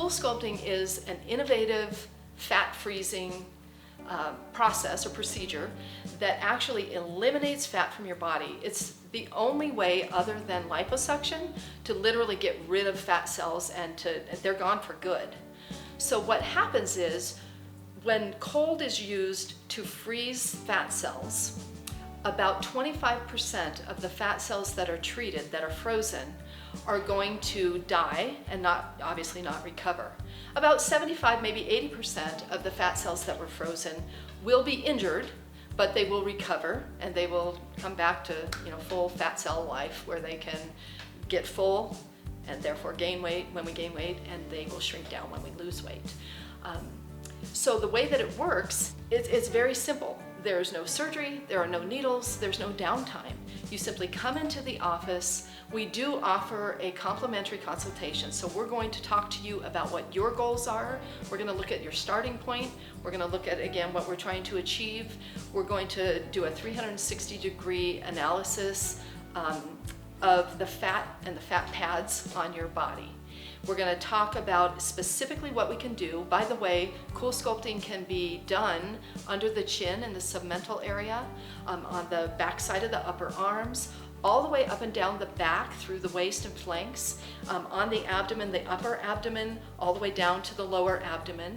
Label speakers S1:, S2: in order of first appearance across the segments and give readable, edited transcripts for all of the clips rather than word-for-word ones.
S1: Coolsculpting is an innovative fat freezing process or procedure that actually eliminates fat from your body. It's the only way other than liposuction to literally get rid of fat cells, and they're gone for good. So what happens is when cold is used to freeze fat cells, about 25% of the fat cells that are treated, that are frozen, are going to die and obviously not recover. About 75, maybe 80% of the fat cells that were frozen will be injured, but they will recover and they will come back to, full fat cell life, where they can get full and therefore gain weight when we gain weight, and they will shrink down when we lose weight. So the way that it works, it's very simple. There's no surgery, there are no needles, there's no downtime. You simply come into the office. We do offer a complimentary consultation. So we're going to talk to you about what your goals are. We're going to look at your starting point. We're going to look at, again, what we're trying to achieve. We're going to do a 360-degree analysis of the fat and the fat pads on your body. We're going to talk about specifically what we can do. By the way, Coolsculpting can be done under the chin in the submental area, on the back side of the upper arms, all the way up and down the back through the waist and flanks, on the abdomen, the upper abdomen, all the way down to the lower abdomen,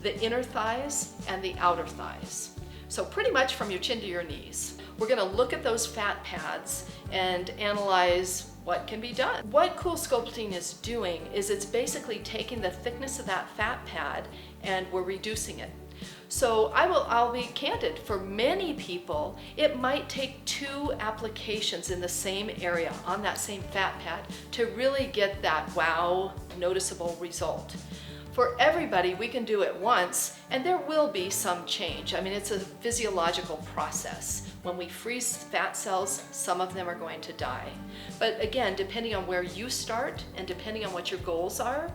S1: the inner thighs and the outer thighs. So pretty much from your chin to your knees. We're going to look at those fat pads and analyze what can be done. What Coolsculpting is doing is it's basically taking the thickness of that fat pad and we're reducing it. So I'll be candid, for many people, it might take 2 applications in the same area on that same fat pad to really get that wow, noticeable result. For everybody, we can do it once, and there will be some change. I mean, it's a physiological process. When we freeze fat cells, some of them are going to die. But again, depending on where you start and depending on what your goals are,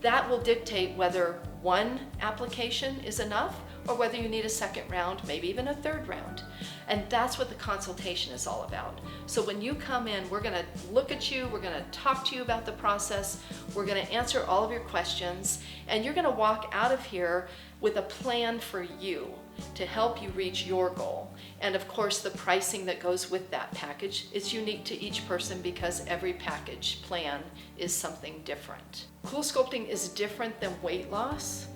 S1: that will dictate whether 1 application is enough or whether you need a second round, maybe even a third round. And that's what the consultation is all about. So when you come in, we're gonna look at you, we're gonna talk to you about the process, we're gonna answer all of your questions, and you're gonna walk out of here with a plan for you to help you reach your goal. And of course, the pricing that goes with that package is unique to each person because every package plan is something different. Coolsculpting is different than weight loss,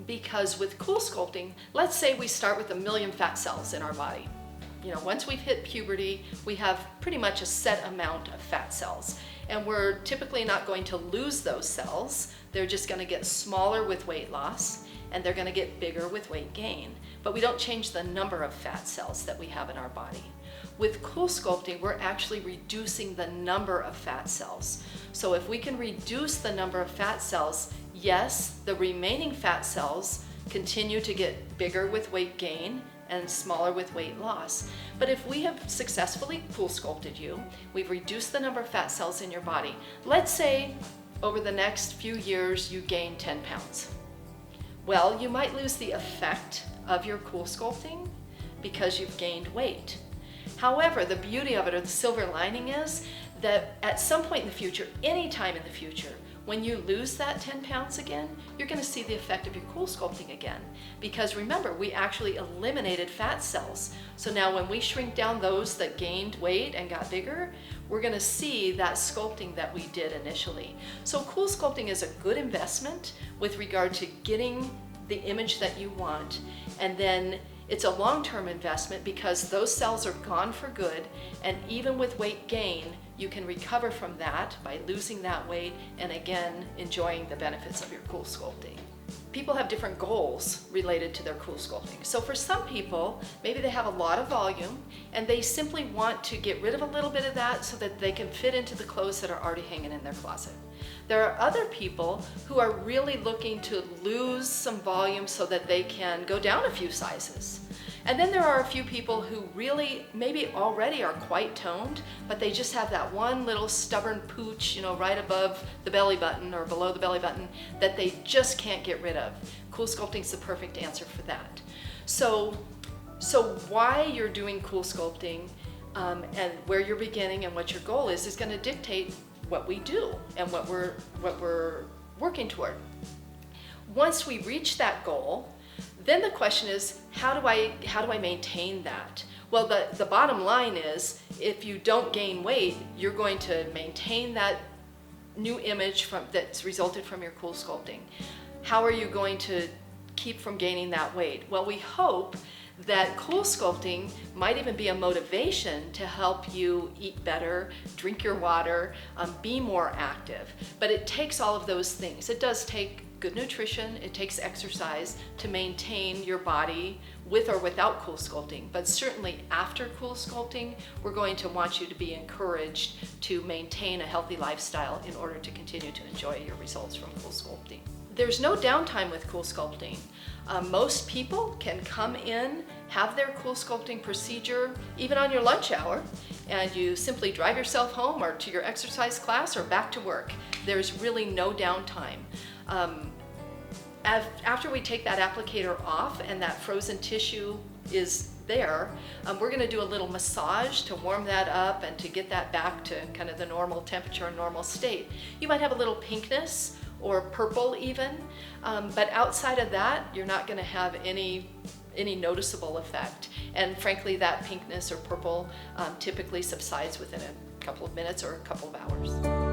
S1: because with Coolsculpting, let's say we start with 1 million fat cells in our body. Once we've hit puberty, we have pretty much a set amount of fat cells. And we're typically not going to lose those cells. They're just going to get smaller with weight loss, and they're going to get bigger with weight gain. But we don't change the number of fat cells that we have in our body. With Coolsculpting, we're actually reducing the number of fat cells. So if we can reduce the number of fat cells, yes, the remaining fat cells continue to get bigger with weight gain and smaller with weight loss. But if we have successfully Coolsculpted you, we've reduced the number of fat cells in your body. Let's say over the next few years you gain 10 pounds. Well, you might lose the effect of your Coolsculpting because you've gained weight. However, the beauty of it, or the silver lining, is that at some point in the future, any time in the future, when you lose that 10 pounds again, you're going to see the effect of your Coolsculpting again. Because remember, we actually eliminated fat cells. So now when we shrink down those that gained weight and got bigger, we're going to see that sculpting that we did initially. So Coolsculpting is a good investment with regard to getting the image that you want, and then it's a long-term investment because those cells are gone for good, and even with weight gain, you can recover from that by losing that weight and again enjoying the benefits of your Coolsculpting. People have different goals related to their Coolsculpting. So for some people, maybe they have a lot of volume and they simply want to get rid of a little bit of that so that they can fit into the clothes that are already hanging in their closet. There are other people who are really looking to lose some volume so that they can go down a few sizes. And then there are a few people who really maybe already are quite toned, but they just have that one little stubborn pooch, right above the belly button or below the belly button that they just can't get rid of. Coolsculpting is the perfect answer for that. So why you're doing Coolsculpting and where you're beginning and what your goal is going to dictate what we do and what we're working toward. Once we reach that goal, then the question is, how do I maintain that? Well, the bottom line is, if you don't gain weight, you're going to maintain that new image that's resulted from your Coolsculpting. How are you going to keep from gaining that weight? Well, we hope that Coolsculpting might even be a motivation to help you eat better, drink your water, be more active. But it takes all of those things. It does take good nutrition, it takes exercise to maintain your body with or without Coolsculpting. But certainly after Coolsculpting, we're going to want you to be encouraged to maintain a healthy lifestyle in order to continue to enjoy your results from Coolsculpting. There's no downtime with Coolsculpting. Most people can come in, have their Coolsculpting procedure even on your lunch hour, and you simply drive yourself home or to your exercise class or back to work. There's really no downtime. After we take that applicator off and that frozen tissue is there, we're going to do a little massage to warm that up and to get that back to kind of the normal temperature and normal state. You might have a little pinkness or purple even, but outside of that, you're not going to have any noticeable effect. And frankly, that pinkness or purple typically subsides within a couple of minutes or a couple of hours.